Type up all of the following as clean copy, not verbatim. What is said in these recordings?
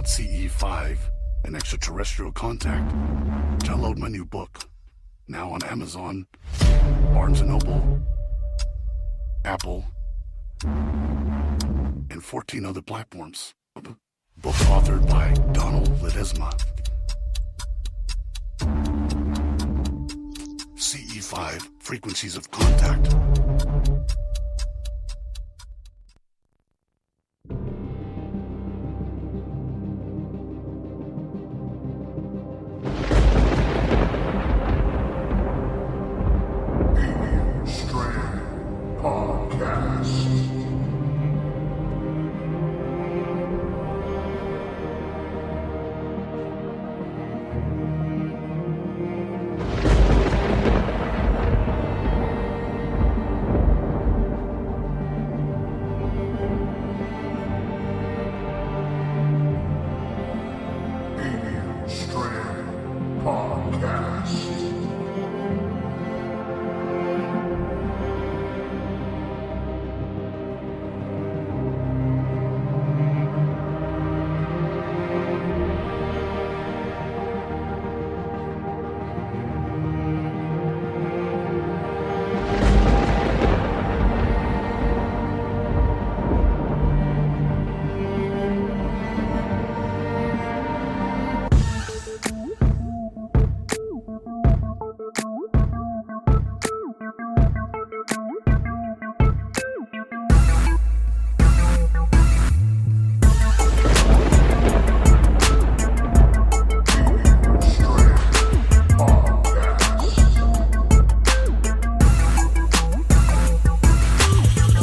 CE5, an extraterrestrial contact. Download my new book, now on Amazon, Barnes & Noble, Apple, and 14 other platforms. Book authored by Donald Ledesma. CE5, Frequencies of Contact.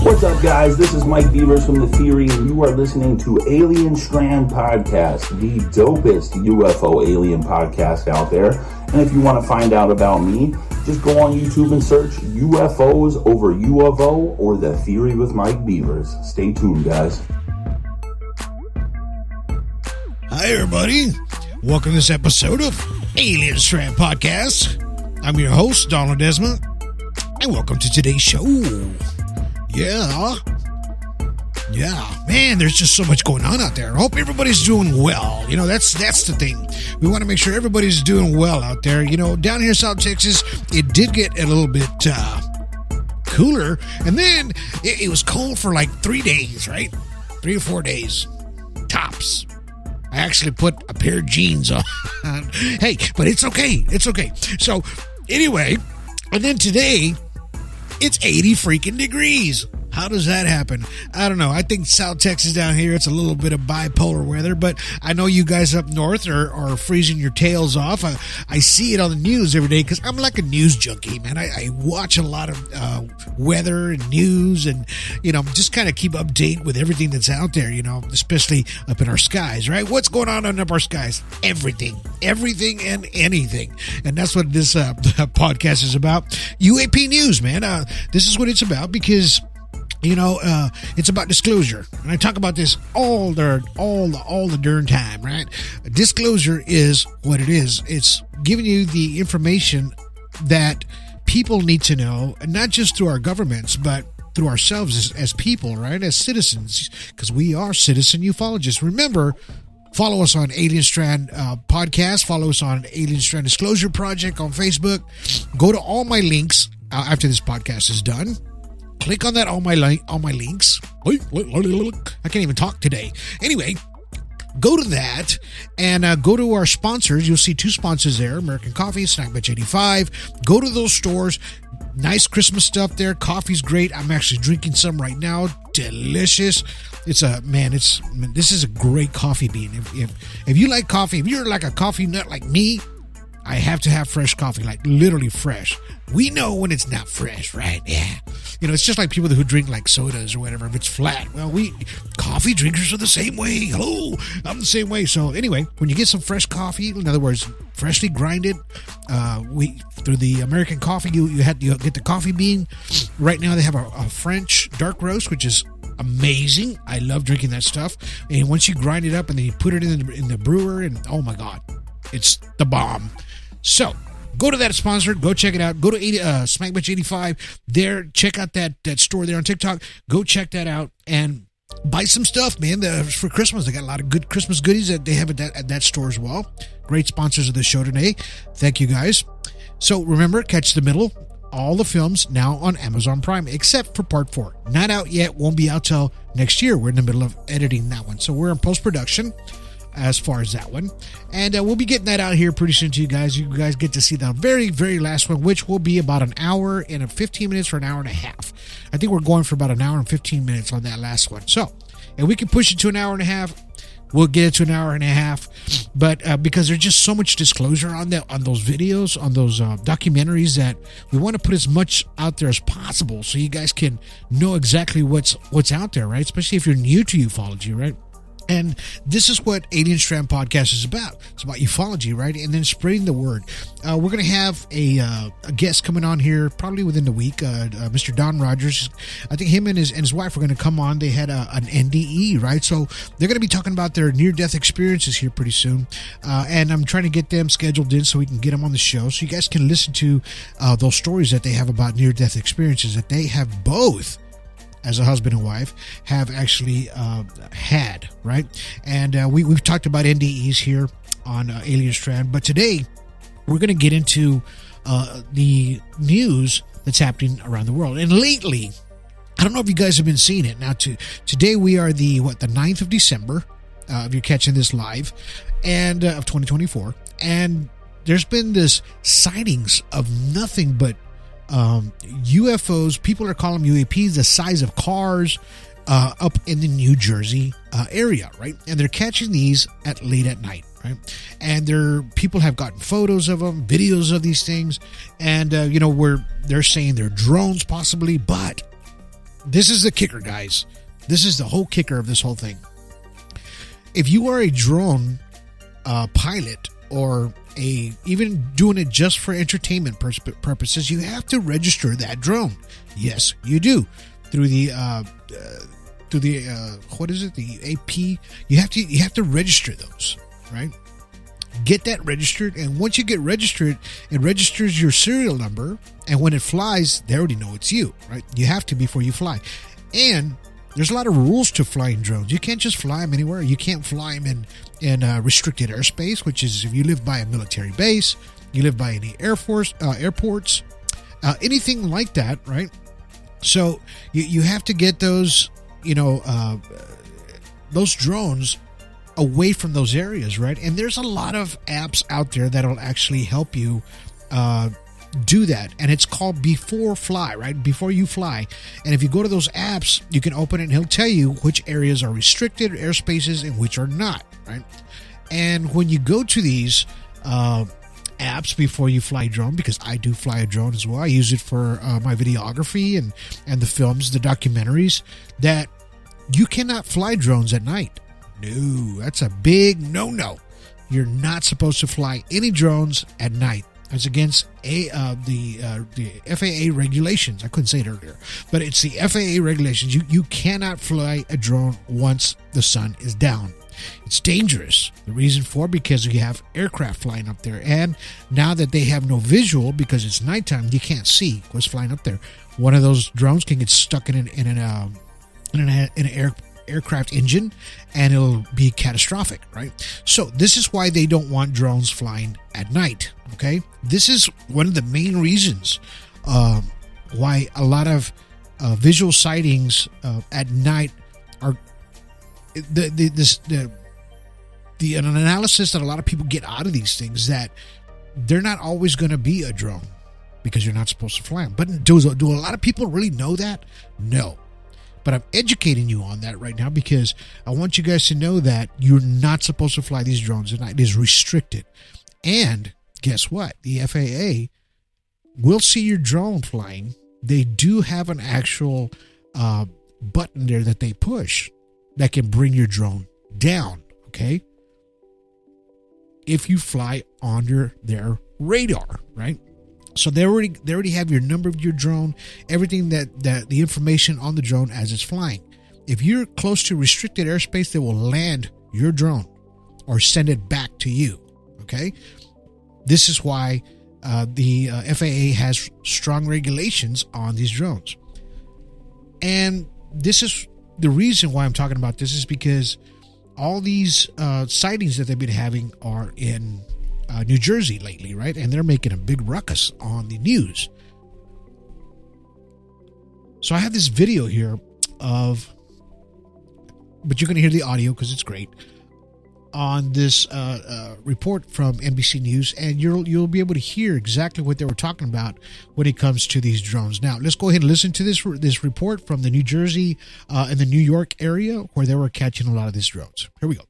What's up, guys? This is Mike Beavers from The Theory, and you are listening to Alien Strand Podcast, the dopest UFO alien podcast out there. And if you want to find out about me, just go on YouTube and search UFOs over U of O or The Theory with Mike Beavers. Stay tuned, guys. Hi, everybody. Welcome to this episode of Alien Strand Podcast. I'm your host, Donald Ledesma, and welcome to today's show. Yeah, man, there's just so much going on out there. I hope everybody's doing well. You know, that's the thing. We want to make sure everybody's doing well out there. You know, down here in South Texas, it did get a little bit cooler, and then it was cold for like 3 days, right? 3 or 4 days, tops. I actually put a pair of jeans on. Hey, but it's okay. It's okay. So, anyway, and then today, it's 80 freaking degrees. How does that happen? I don't know. I think South Texas down here, it's a little bit of bipolar weather, but I know you guys up north are freezing your tails off. I see it on the news every day because I'm like a news junkie, man. I watch a lot of weather and news and, you know, just kind of keep update with everything that's out there, you know, especially up in our skies, right? What's going on up our skies? Everything and anything. And that's what this podcast is about. UAP News, man. This is what it's about because, you know, it's about disclosure, and I talk about this all the darn time, right? Disclosure is what it is. It's giving you the information that people need to know, and not just through our governments, but through ourselves as people, right? As citizens, because we are citizen ufologists. Remember, follow us on Alien Strand Podcast. Follow us on Alien Strand Disclosure Project on Facebook. Go to all my links after this podcast is done. Click on that, all my links. I can't even talk today. Anyway, go to that and go to our sponsors. You'll see 2 sponsors there, American Coffee, Snack Batch 85. Go to those stores. Nice Christmas stuff there. Coffee's great. I'm actually drinking some right now. Delicious. This is a great coffee bean. If you like coffee, if you're like a coffee nut like me, I have to have fresh coffee, like literally fresh. We know when it's not fresh, right? Yeah. You know, it's just like people who drink like sodas or whatever. If it's flat, well, coffee drinkers are the same way. Hello, I'm the same way. So anyway, when you get some fresh coffee, in other words, freshly grinded, through the American Coffee, you get the coffee bean. Right now they have a French dark roast, which is amazing. I love drinking that stuff. And once you grind it up and then you put it in the brewer, and oh my God, it's the bomb. So go to that sponsor. Go check it out. Go to Smackbatch 85. There, check out that store there on TikTok. Go check that out. And buy some stuff, man. For Christmas, they got a lot of good Christmas goodies that they have at that store as well. Great sponsors of the show today. Thank you, guys. So remember, catch the middle. All the films now on Amazon Prime, except for part 4. Not out yet. Won't be out till next year. We're in the middle of editing that one. So we're in post-production as far as that one. And we'll be getting that out here pretty soon to you guys. You guys get to see the very, very last one, which will be about an hour and 15 minutes or an hour and a half. I think we're going for about an hour and 15 minutes on that last one. So, and we can push it to an hour and a half. We'll get it to an hour and a half, but because there's just so much disclosure on those videos, on those documentaries, that we want to put as much out there as possible so you guys can know exactly what's out there, right? Especially if you're new to ufology, right? And this is what Alien Strand Podcast is about. It's about ufology, right? And then spreading the word. We're going to have a guest coming on here probably within the week. Mr. Don Rogers. I think him and his wife are going to come on. They had an NDE, right? So they're going to be talking about their near-death experiences here pretty soon. And I'm trying to get them scheduled in so we can get them on the show, so you guys can listen to those stories that they have about near-death experiences that they have both, as a husband and wife, have actually had, right? And we've talked about NDEs here on Alien Strand, but today we're going to get into the news that's happening around the world. And lately, I don't know if you guys have been seeing it. Now, today we are the 9th of December, if you're catching this live, and of 2024. And there's been this sightings of nothing but UFOs. People are calling them UAPs, the size of cars, up in the New Jersey area, right? And they're catching these late at night, right? And people have gotten photos of them, videos of these things, and they're saying they're drones possibly. But this is the kicker, guys. This is the whole kicker of this whole thing. If you are a drone pilot, or even doing it just for entertainment purposes, you have to register that drone. Yes, you do. Through the what is it? The AP. You have to register those, right? Get that registered, and once you get registered, it registers your serial number, and when it flies, they already know it's you, right? You have to before you fly. And there's a lot of rules to flying drones. You can't just fly them anywhere. You can't fly them in restricted airspace, which is if you live by a military base, you live by any airports, anything like that, right? So you have to get those, those drones away from those areas, right? And there's a lot of apps out there that'll actually help you do that, and it's called Before Fly, right? Before you fly. And if you go to those apps, you can open it and he'll tell you which areas are restricted airspaces and which are not, right? And when you go to these apps before you fly a drone, because I do fly a drone as well, I use it for my videography and the films, the documentaries, that you cannot fly drones at night. No, that's a big no-no. You're not supposed to fly any drones at night. It's against the FAA regulations. I couldn't say it earlier, but it's the FAA regulations. You cannot fly a drone once the sun is down. It's dangerous. The reason for, because you have aircraft flying up there, and now that they have no visual because it's nighttime, you can't see what's flying up there. One of those drones can get stuck in an aircraft engine, and it'll be catastrophic, right? So this is why they don't want drones flying at night. Okay, this is one of the main reasons why a lot of visual sightings at night are an analysis that a lot of people get out of these things, that they're not always going to be a drone because you're not supposed to fly them. But do a lot of people really know that? No. But I'm educating you on that right now because I want you guys to know that you're not supposed to fly these drones at night. It is restricted. And guess what? The FAA will see your drone flying. They do have an actual button there that they push that can bring your drone down, okay? If you fly under their radar, right? So they already have your number of your drone, everything that the information on the drone as it's flying. If you're close to restricted airspace, they will land your drone or send it back to you. Okay, this is why the FAA has strong regulations on these drones, and this is the reason why I'm talking about this is because all these sightings that they've been having are in New Jersey lately, right? And they're making a big ruckus on the news. So I have this video here of, but you're going to hear the audio because it's great, on this report from NBC News, and you'll be able to hear exactly what they were talking about when it comes to these drones. Now, let's go ahead and listen to this report from the New Jersey and the New York area where they were catching a lot of these drones. Here we go.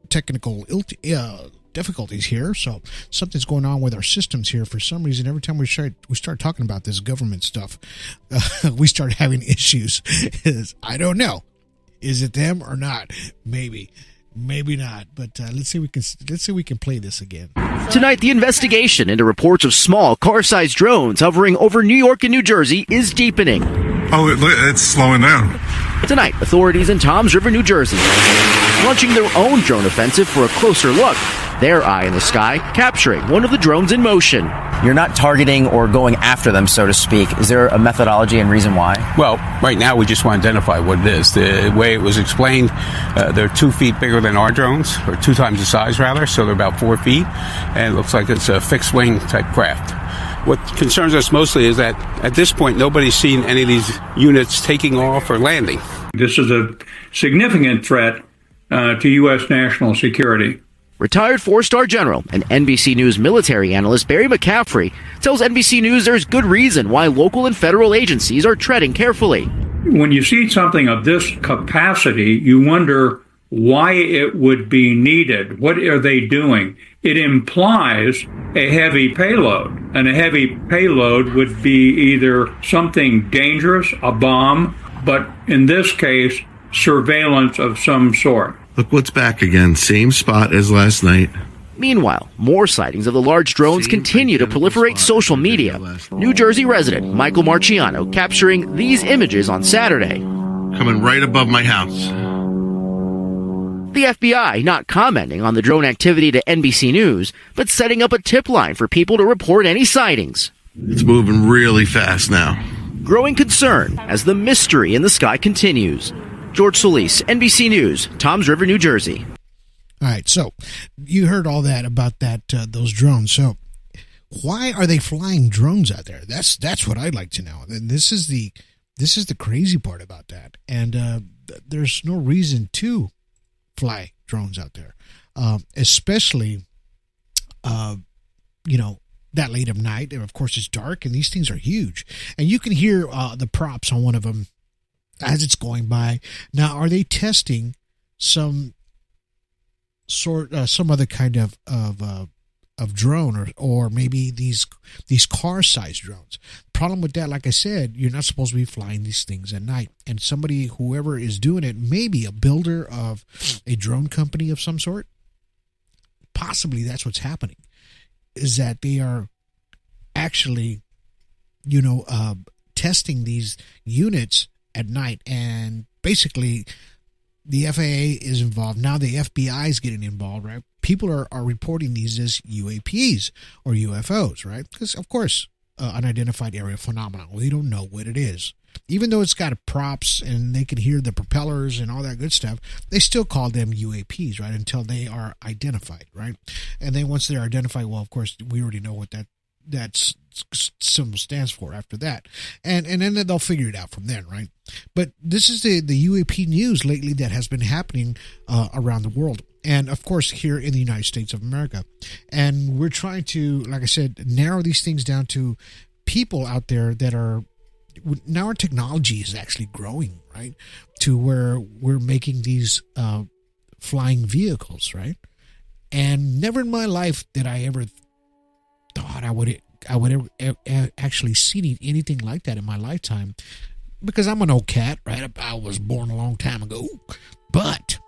Technical difficulties here, so something's going on with our systems here. For some reason, every time we start talking about this government stuff, we start having issues. I don't know, is it them or not? Maybe not. But let's see we can play this again. Tonight, the investigation into reports of small car-sized drones hovering over New York and New Jersey is deepening. Oh, it's slowing down. Tonight, authorities in Toms River, New Jersey, launching their own drone offensive for a closer look. Their eye in the sky, capturing one of the drones in motion. You're not targeting or going after them, so to speak. Is there a methodology and reason why? Well, right now we just want to identify what it is. The way it was explained, they're 2 feet bigger than our drones, or 2 times the size rather, so they're about 4 feet, and it looks like it's a fixed wing type craft. What concerns us mostly is that at this point nobody's seen any of these units taking off or landing. This is a significant threat to U.S. national security. Retired 4-star general and NBC News military analyst Barry McCaffrey tells NBC News there's good reason why local and federal agencies are treading carefully. When you see something of this capacity, you wonder why it would be needed. What are they doing? It implies a heavy payload, and a heavy payload would be either something dangerous, a bomb, but in this case, surveillance of some sort. Look what's back again. Same spot as last night. Meanwhile, more sightings of the large drones continue to proliferate social media. New Jersey resident Michael Marciano capturing these images on Saturday. Coming right above my house. The FBI not commenting on the drone activity to NBC News, but setting up a tip line for people to report any sightings. It's moving really fast now. Growing concern as the mystery in the sky continues. George Solis, NBC News, Toms River, New Jersey. All right, so you heard all that about those drones. So why are they flying drones out there? That's what I'd like to know. And this is the crazy part about that. And there's no reason to fly drones out there, especially that late of night. And of course, it's dark, and these things are huge. And you can hear the props on one of them as it's going by. Now, are they testing some other kind of drone, or maybe these car-sized drones? Problem with that, like I said, you're not supposed to be flying these things at night. And whoever is doing it, maybe a builder of a drone company of some sort. Possibly that's what's happening, is that they are actually, testing these units at night. And basically the FAA is involved. Now the FBI is getting involved, right? People are reporting these as UAPs or UFOs, right? Because, of course, unidentified aerial phenomenon. We don't know what it is. Even though it's got props and they can hear the propellers and all that good stuff, they still call them UAPs, right? Until they are identified, right? And then once they're identified, well, of course, we already know what that symbol stands for after that. And then they'll figure it out from there, right? But this is the UAP news lately that has been happening around the world. And, of course, here in the United States of America. And we're trying to, like I said, narrow these things down to people out there that are... Now our technology is actually growing, right? To where we're making these flying vehicles, right? And never in my life did I ever thought I would ever actually see anything like that in my lifetime, because I'm an old cat, right? I was born a long time ago. But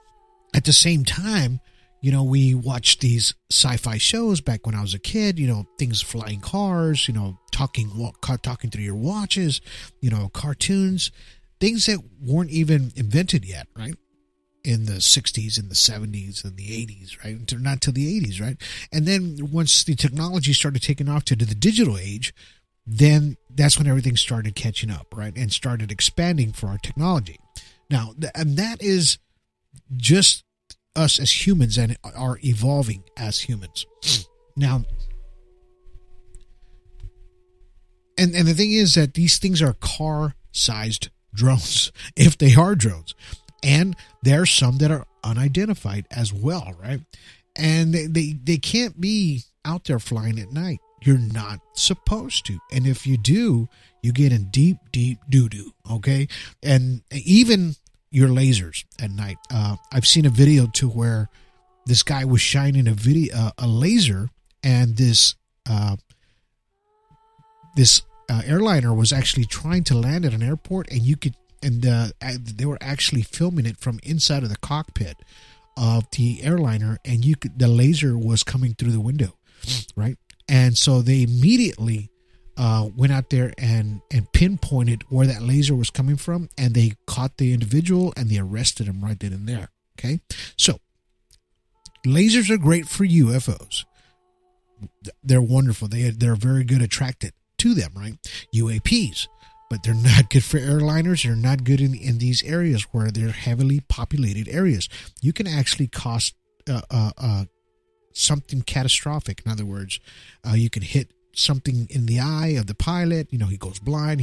at the same time, you know, we watched these sci-fi shows back when I was a kid, you know, things flying cars, you know, talking through your watches, you know, cartoons, things that weren't even invented yet, right? In the 60s and the 70s and the 80s, right? Not till the 80s, right? And then once the technology started taking off to the digital age, then that's when everything started catching up, right? And started expanding for our technology. Now, and that is just us as humans and are evolving as humans. Now, and the thing is that these things are car-sized drones, if they are drones. And there are some that are unidentified as well, right? And they can't be out there flying at night. You're not supposed to. And if you do, you get in deep, deep doo-doo, okay? And even your lasers at night. I've seen a video to where this guy was shining a laser, and this airliner was actually trying to land at an airport, and they were actually filming it from inside of the cockpit of the airliner, and the laser was coming through the window, right? And so they immediately went out there and pinpointed where that laser was coming from, and they caught the individual and they arrested him right then and there. Okay, so lasers are great for UFOs. They're wonderful. They're very good attracted to them, right? UAPs, but they're not good for airliners. They're not good in these areas where they're heavily populated areas. You can actually cause something catastrophic. In other words, you can hit something in the eye of the pilot. You know, he goes blind.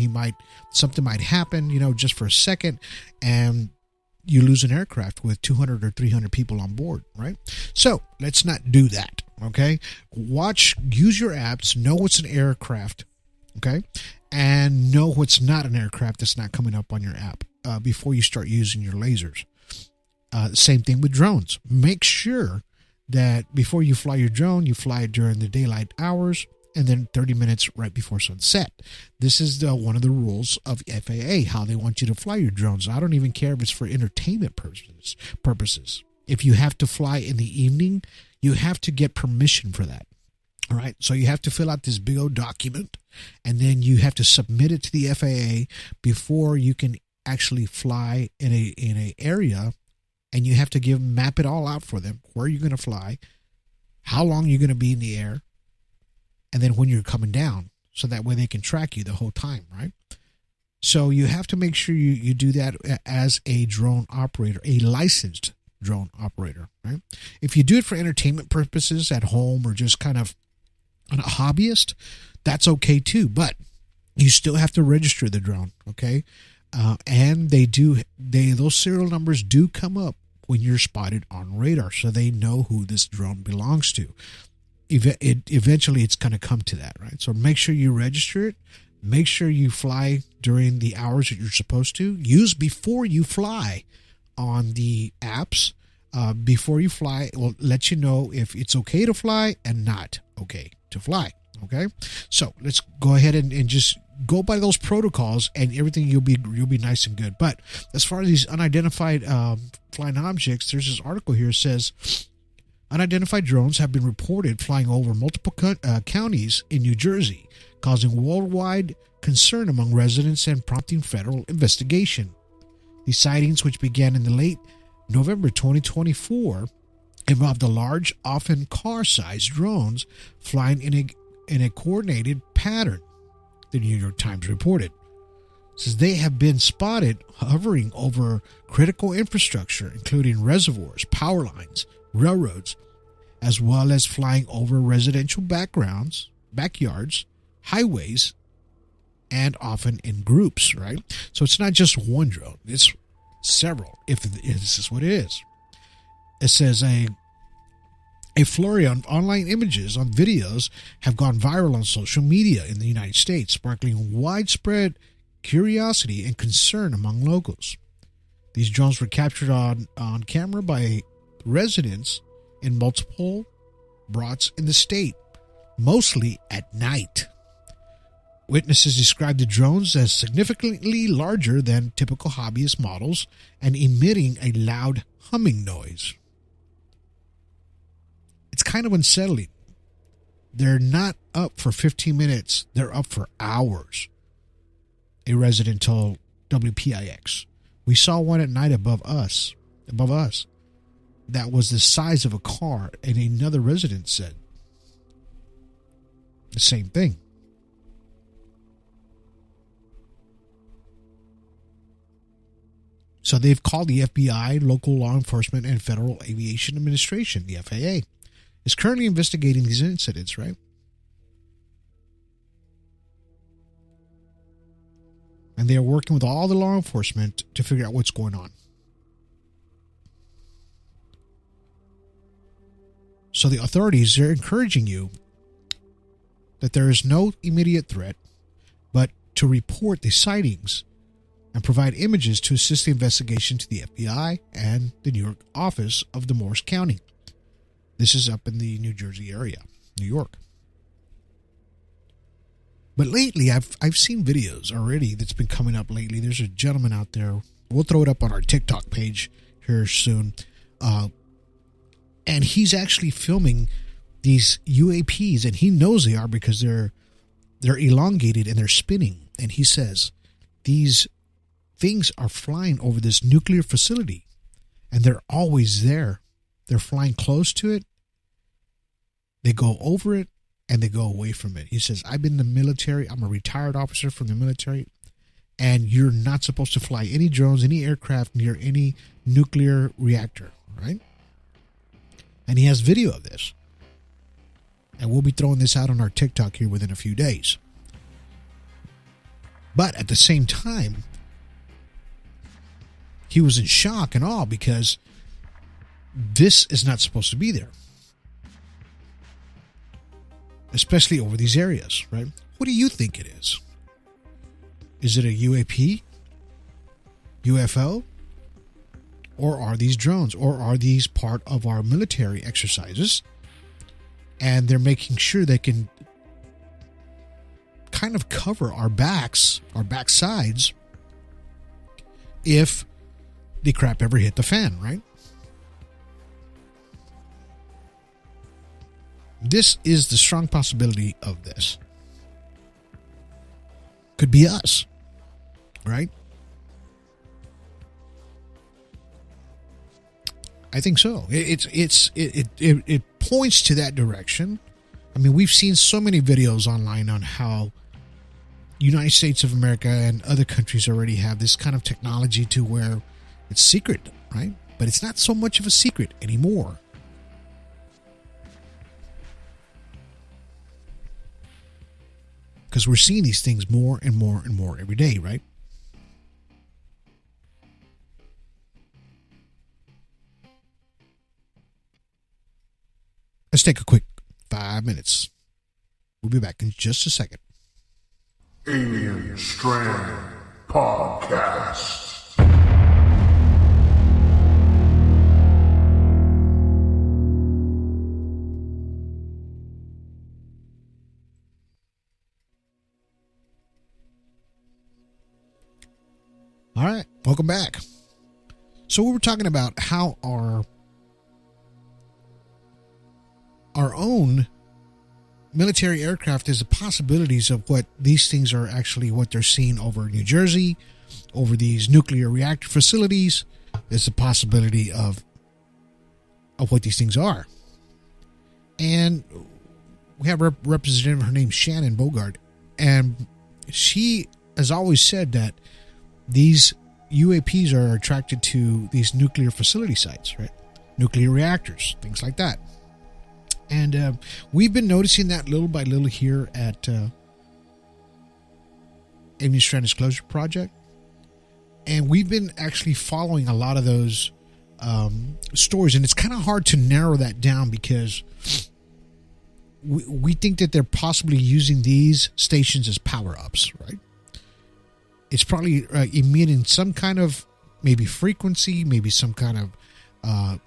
Something might happen, you know, just for a second, and you lose an aircraft with 200 or 300 people on board, right? So let's not do that, okay? Use your apps, know what's an aircraft, okay? And know what's not an aircraft that's not coming up on your app before you start using your lasers. Same thing with drones. Make sure that before you fly your drone, you fly it during the daylight hours, and then 30 minutes right before sunset. This is one of the rules of FAA, how they want you to fly your drones. I don't even care if it's for entertainment purposes. If you have to fly in the evening, you have to get permission for that. All right, so you have to fill out this big old document, and then you have to submit it to the FAA before you can actually fly in a area, and you have to map it all out for them, where you're going to fly, how long you're going to be in the air, and then when you're coming down, so that way they can track you the whole time, right? So you have to make sure you do that as a drone operator, a licensed drone operator, right? If you do it for entertainment purposes at home or just kind of a hobbyist, that's okay too, but you still have to register the drone, okay? And those serial numbers do come up when you're spotted on radar, so they know who this drone belongs to. Eventually it's going to come to that, right? So make sure you register it. Make sure you fly during the hours that you're supposed to. Use before you fly on the apps. Before you fly, it will let you know if it's okay to fly and not okay to fly. Okay, so let's go ahead and just go by those protocols, and everything you'll be nice and good. But as far as these unidentified flying objects, there's this article here that says unidentified drones have been reported flying over multiple counties in New Jersey, causing worldwide concern among residents and prompting federal investigation. These sightings, which began in the late November 2024, involved the large, often car-sized drones flying in a coordinated pattern, the New York Times reported. It says they have been spotted hovering over critical infrastructure, including reservoirs, power lines, railroads, as well as flying over residential backgrounds, backyards, highways, and often in groups, right? So it's not just one drone, it's several, if this is what it is. It says a flurry of online images on videos have gone viral on social media in the United States, sparkling widespread curiosity and concern among locals. These drones were captured on camera by residents in multiple broads in the state, mostly at night. Witnesses described the drones as significantly larger than typical hobbyist models and emitting a loud humming noise. It's kind of unsettling. They're not up for 15 minutes, they're up for hours, a resident told WPIX. We saw one at night above us. That was the size of a car, and another resident said the same thing. So they've called the FBI, local law enforcement, and Federal Aviation Administration, the FAA, is currently investigating these incidents, right? And they are working with all the law enforcement to figure out what's going on. So the authorities are encouraging you that there is no immediate threat, but to report the sightings and provide images to assist the investigation to the FBI and the New York office of the Morris County. This is up in the New Jersey area, New York. But lately, I've seen videos already that's been coming up lately. There's a gentleman out there. We'll throw it up on our TikTok page here soon. And he's actually filming these UAPs, and he knows they are because they're elongated and they're spinning. And he says these things are flying over this nuclear facility, and they're always there. They're flying close to it. They go over it, and they go away from it. He says, I've been in the military. I'm a retired officer from the military, and you're not supposed to fly any drones, any aircraft near any nuclear reactor, right? And he has video of this. And we'll be throwing this out on our TikTok here within a few days. But at the same time, he was in shock and awe because this is not supposed to be there. Especially over these areas, right? What do you think it is? Is it a UAP? UFO? Or are these drones? Or are these part of our military exercises? And they're making sure they can kind of cover our backs, our backsides, if the crap ever hit the fan, right? This is the strong possibility of this. Could be us, right? I think so. It points to that direction. I mean, we've seen so many videos online on how United States of America and other countries already have this kind of technology to where it's secret, right? But it's not so much of a secret anymore. Because we're seeing these things more and more and more every day, right? Let's take a quick 5 minutes. We'll be back in just a second. Alien Strand Podcast. All right, welcome back. So we were talking about how our own military aircraft is the possibilities of what these things are actually what they're seeing over New Jersey, over these nuclear reactor facilities. There's the possibility of what these things are. And we have a representative, her name's Shannon Bogart, and she has always said that these UAPs are attracted to these nuclear facility sites, right? Nuclear reactors, things like that. And we've been noticing that little by little here at Alien Strand Disclosure Project. And we've been actually following a lot of those stories. And it's kind of hard to narrow that down because we think that they're possibly using these stations as power-ups, right? It's probably emitting some kind of maybe frequency, maybe some kind of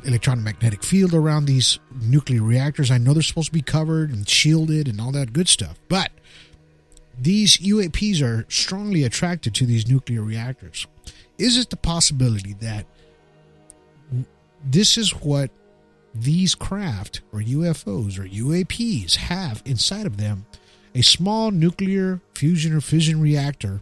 electromagnetic field around these nuclear reactors. I know they're supposed to be covered and shielded and all that good stuff, but these UAPs are strongly attracted to these nuclear reactors. Is it the possibility that this is what these craft or UFOs or UAPs have inside of them? A small nuclear fusion or fission reactor,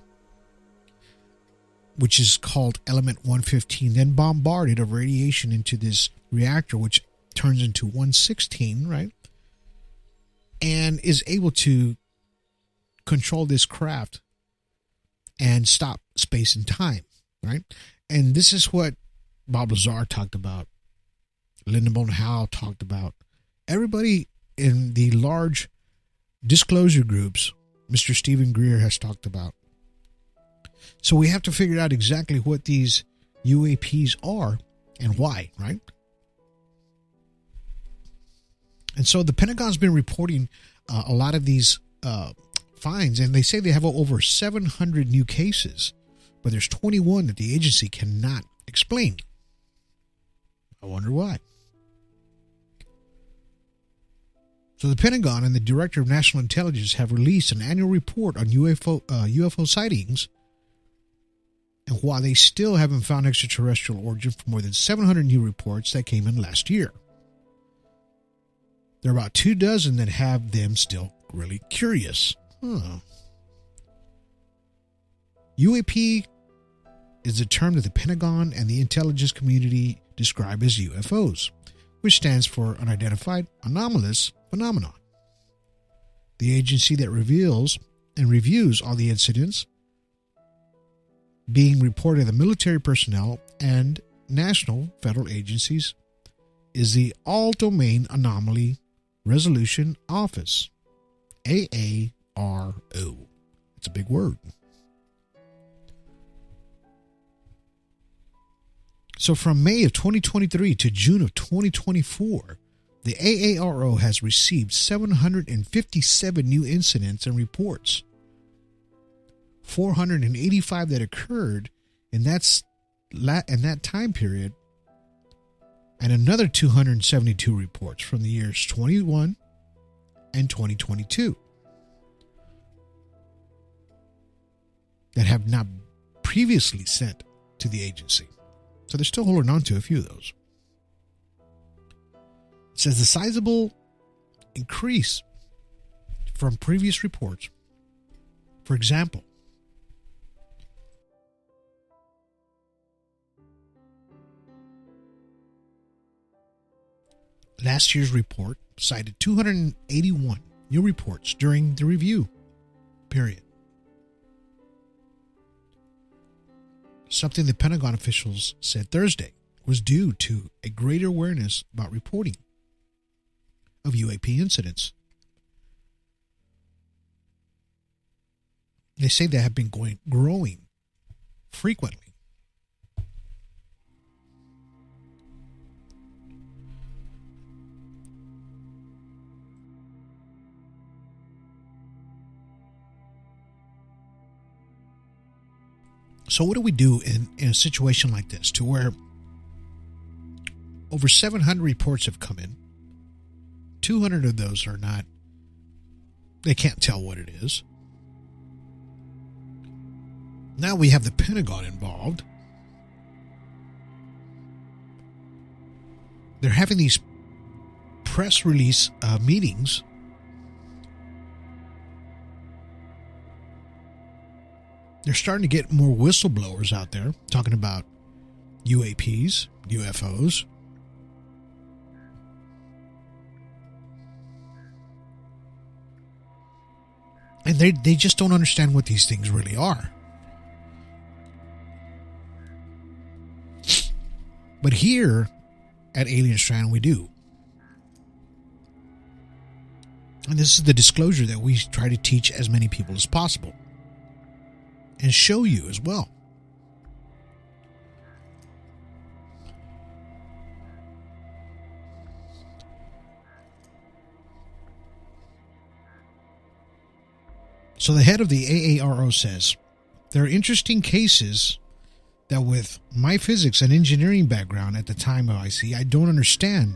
which is called element 115, then bombarded of radiation into this reactor, which turns into 116, right? And is able to control this craft and stop space and time, right? And this is what Bob Lazar talked about, Lindenbaum Howe talked about. Everybody in the large disclosure groups, Mr. Stephen Greer has talked about. So we have to figure out exactly what these UAPs are and why, right? And so the Pentagon's been reporting a lot of these finds, and they say they have over 700 new cases, but there's 21 that the agency cannot explain. I wonder why. So the Pentagon and the Director of National Intelligence have released an annual report on UFO sightings, and while they still haven't found extraterrestrial origin for more than 700 new reports that came in last year, there are about 24 that have them still really curious. UAP is a term that the Pentagon and the intelligence community describe as UFOs, which stands for Unidentified Anomalous Phenomenon. The agency that reveals and reviews all the incidents being reported to the military personnel and national federal agencies is the All Domain Anomaly Resolution Office, AARO. It's a big word. So from May of 2023 to June of 2024, the AARO has received 757 new incidents and reports, 485 that occurred in that time period, and another 272 reports from the years 21 and 2022 that have not previously sent to the agency. So they're still holding on to a few of those. It says the sizable increase from previous reports. For example, last year's report cited 281 new reports during the review period. Something the Pentagon officials said Thursday was due to a greater awareness about reporting of UAP incidents. They say they have been growing frequently. So what do we do in a situation like this, to where over 700 reports have come in? 200 of those are not, they can't tell what it is. Now we have the Pentagon involved. They're having these press release meetings. They're starting to get more whistleblowers out there talking about UAPs, UFOs. And they just don't understand what these things really are. But here at Alien Strand, we do. And this is the disclosure that we try to teach as many people as possible and show you as well. So the head of the AARO says, there are interesting cases that with my physics and engineering background at the time of IC, I don't understand.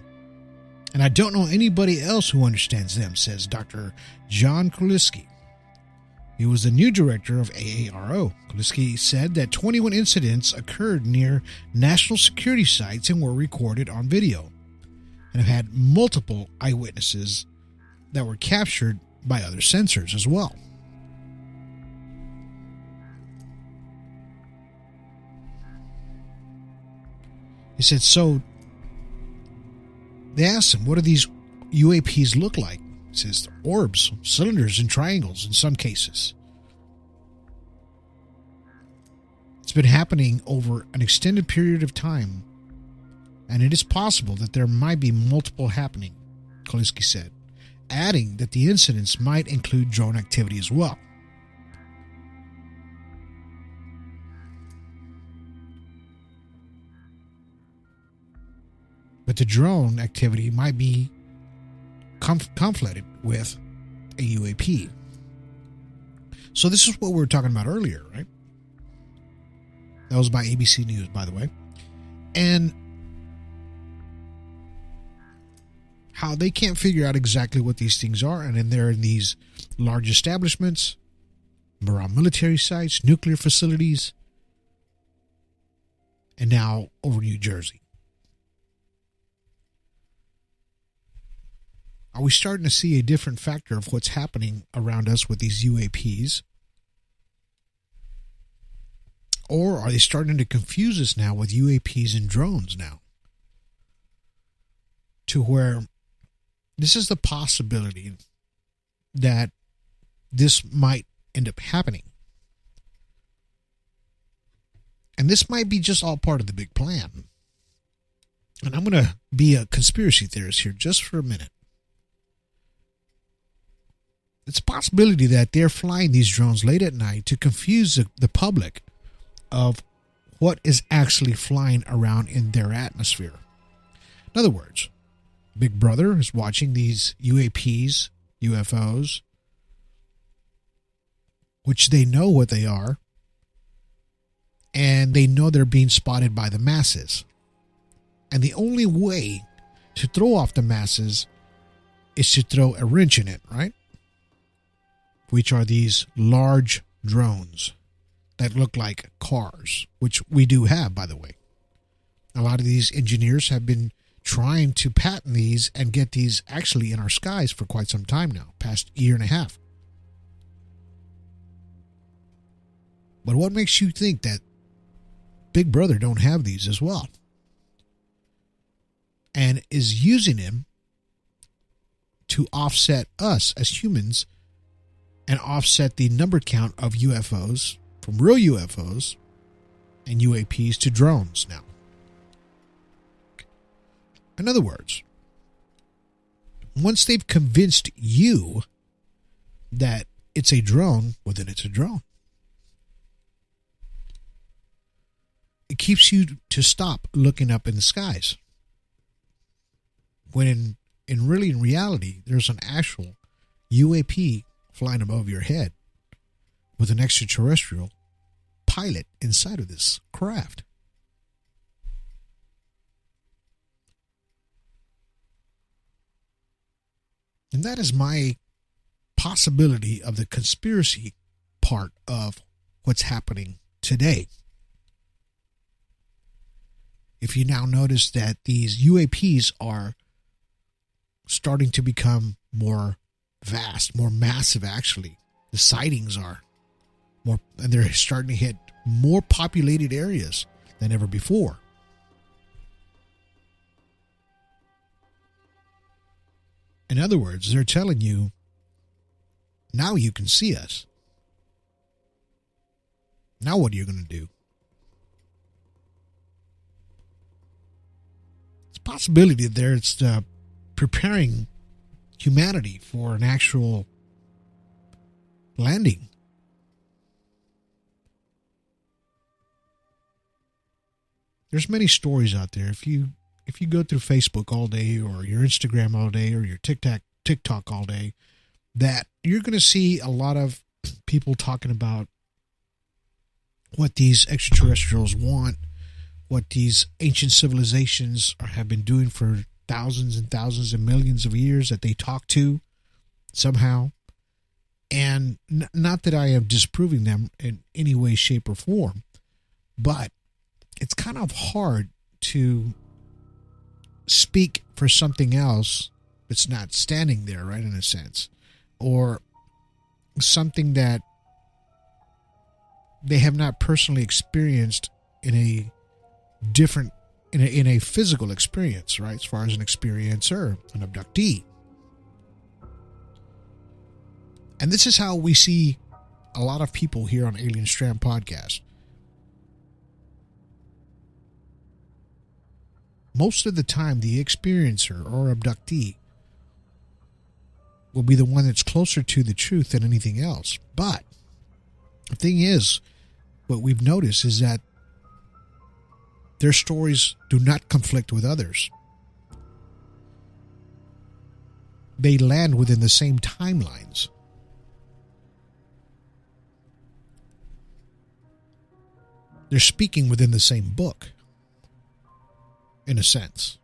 And I don't know anybody else who understands them, says Dr. John Kuliski. He was the new director of AARO. Kuliski said that 21 incidents occurred near national security sites and were recorded on video, and have had multiple eyewitnesses that were captured by other sensors as well. He said, so they asked him, what do these UAPs look like? He says, orbs, cylinders, and triangles in some cases. It's been happening over an extended period of time, and it is possible that there might be multiple happening, Kuliski said, adding that the incidents might include drone activity as well. But the drone activity might be conflated with a UAP. So this is what we were talking about earlier, right? That was by ABC News, by the way. And how they can't figure out exactly what these things are. And then they're in these large establishments, around military sites, nuclear facilities, and now over New Jersey. Are we starting to see a different factor of what's happening around us with these UAPs? Or are they starting to confuse us now with UAPs and drones now? To where this is the possibility that this might end up happening. And this might be just all part of the big plan. And I'm going to be a conspiracy theorist here just for a minute. It's a possibility that they're flying these drones late at night to confuse the public of what is actually flying around in their atmosphere. In other words, Big Brother is watching these UAPs, UFOs, which they know what they are, and they know they're being spotted by the masses. And the only way to throw off the masses is to throw a wrench in it, right? Which are these large drones that look like cars, which we do have, by the way. A lot of these engineers have been trying to patent these and get these actually in our skies for quite some time now, past year and a half. But what makes you think that Big Brother don't have these as well? And is using them to offset us as humans and offset the number count of UFOs from real UFOs and UAPs to drones now. In other words, once they've convinced you that it's a drone, well, then it's a drone. It keeps you to stop looking up in the skies. When in reality, there's an actual UAP flying above your head with an extraterrestrial pilot inside of this craft. And that is my possibility of the conspiracy part of what's happening today. If you now notice that these UAPs are starting to become more vast, more massive, actually. The sightings are more, and they're starting to hit more populated areas than ever before. In other words, they're telling you, now you can see us. Now what are you going to do? It's a possibility that they're preparing humanity for an actual landing. There's many stories out there. If you go through Facebook all day, or your Instagram all day, or your TikTok all day, that you're going to see a lot of people talking about what these extraterrestrials want, what these ancient civilizations have been doing for thousands and thousands and millions of years that they talk to somehow. And not that I am disproving them in any way, shape, or form, but it's kind of hard to speak for something else that's not standing there, right, in a sense, or something that they have not personally experienced in a different, in a physical experience, right, as far as an experiencer, an abductee. And this is how we see a lot of people here on Alien Strand Podcast. Most of the time, the experiencer or abductee will be the one that's closer to the truth than anything else. But the thing is, what we've noticed is that their stories do not conflict with others. They land within the same timelines. They're speaking within the same book, in a sense.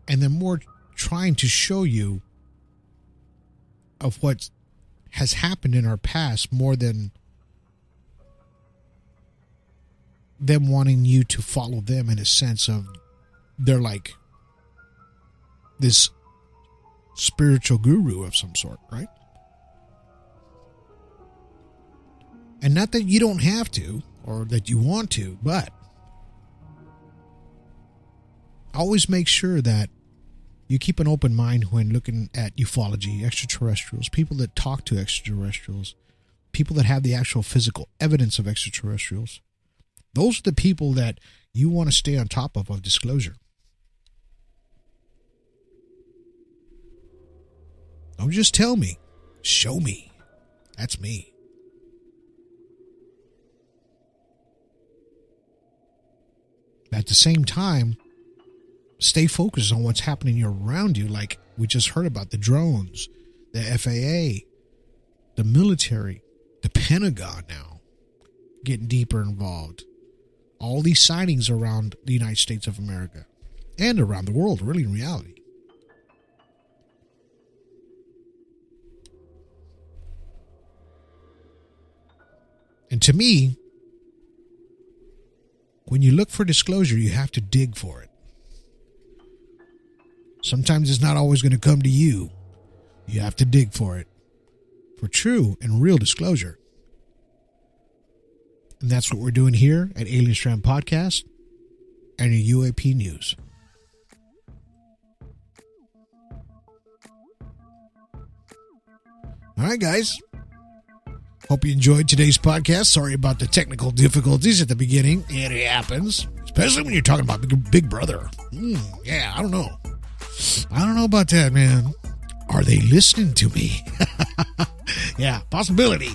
And they're more trying to show you of what has happened in our past more than them wanting you to follow them, in a sense of they're like this spiritual guru of some sort, right? And not that you don't have to or that you want to, but always make sure that you keep an open mind when looking at ufology, extraterrestrials, people that talk to extraterrestrials, people that have the actual physical evidence of extraterrestrials. Those are the people that you want to stay on top of disclosure. Don't just tell me. Show me. That's me. At the same time, stay focused on what's happening around you, like we just heard about the drones, the FAA, the military, the Pentagon now getting deeper involved. All these sightings around the United States of America and around the world, really, in reality. And to me, when you look for disclosure, you have to dig for it. Sometimes it's not always going to come to you. You have to dig for it. For true and real disclosure. And that's what we're doing here at Alien Strand Podcast and your UAP News. All right, guys. Hope you enjoyed today's podcast. Sorry about the technical difficulties at the beginning. It happens. Especially when you're talking about Big Brother. Yeah, I don't know. I don't know about that, man. Are they listening to me? Yeah, possibility.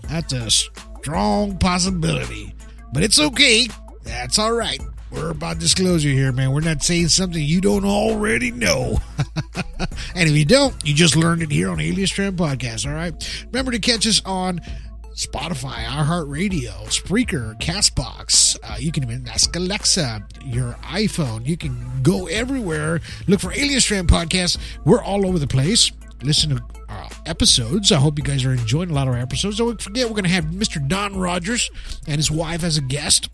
That's a strong possibility. But it's okay. That's all right. We're about disclosure here, man. We're not saying something you don't already know. And if you don't, you just learned it here on Alien Strand Podcast, all right? Remember to catch us on Spotify, iHeartRadio, Spreaker, CastBox. You can even ask Alexa, your iPhone. You can go everywhere. Look for Alien Strand Podcast. We're all over the place. Listen to our episodes. I hope you guys are enjoying a lot of our episodes. Don't forget, we're going to have Mr. Don Rogers and his wife as a guest.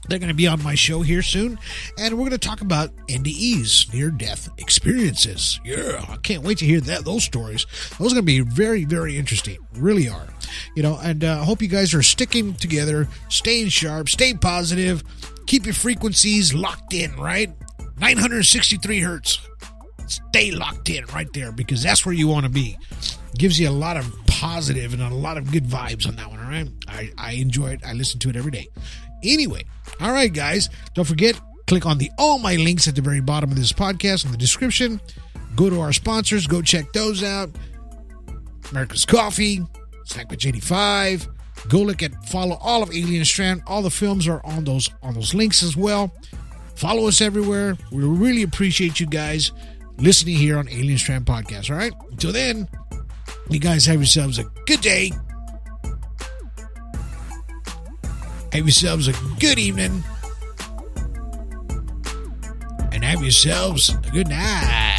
They're going to be on my show here soon. And we're going to talk about NDEs, near-death experiences. Yeah, I can't wait to hear those stories. Those are going to be very, very interesting. Really are. And I hope you guys are sticking together, staying sharp, stay positive, keep your frequencies locked in, right? 963 hertz. Stay locked in right there because that's where you want to be. Gives you a lot of positive and a lot of good vibes on that one, all right? I enjoy it. I listen to it every day. Anyway, All right, guys. Don't forget, click on the all my links at the very bottom of this podcast in the description. Go to our sponsors. Go check those out. America's Coffee, Snack Bitch 85. Go follow all of Alien Strand. All the films are on those links as well. Follow us everywhere. We really appreciate you guys listening here on Alien Strand Podcast. All right. Until then, you guys have yourselves a good day. Have yourselves a good evening. And have yourselves a good night.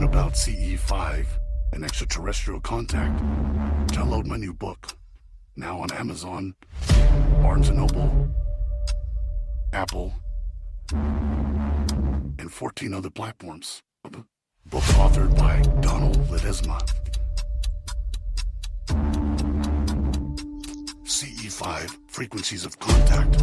About CE5 and extraterrestrial contact. Download my new book. Now on Amazon, Barnes & Noble, Apple, and 14 other platforms. Book authored by Donald Ledesma. CE5, Frequencies of Contact.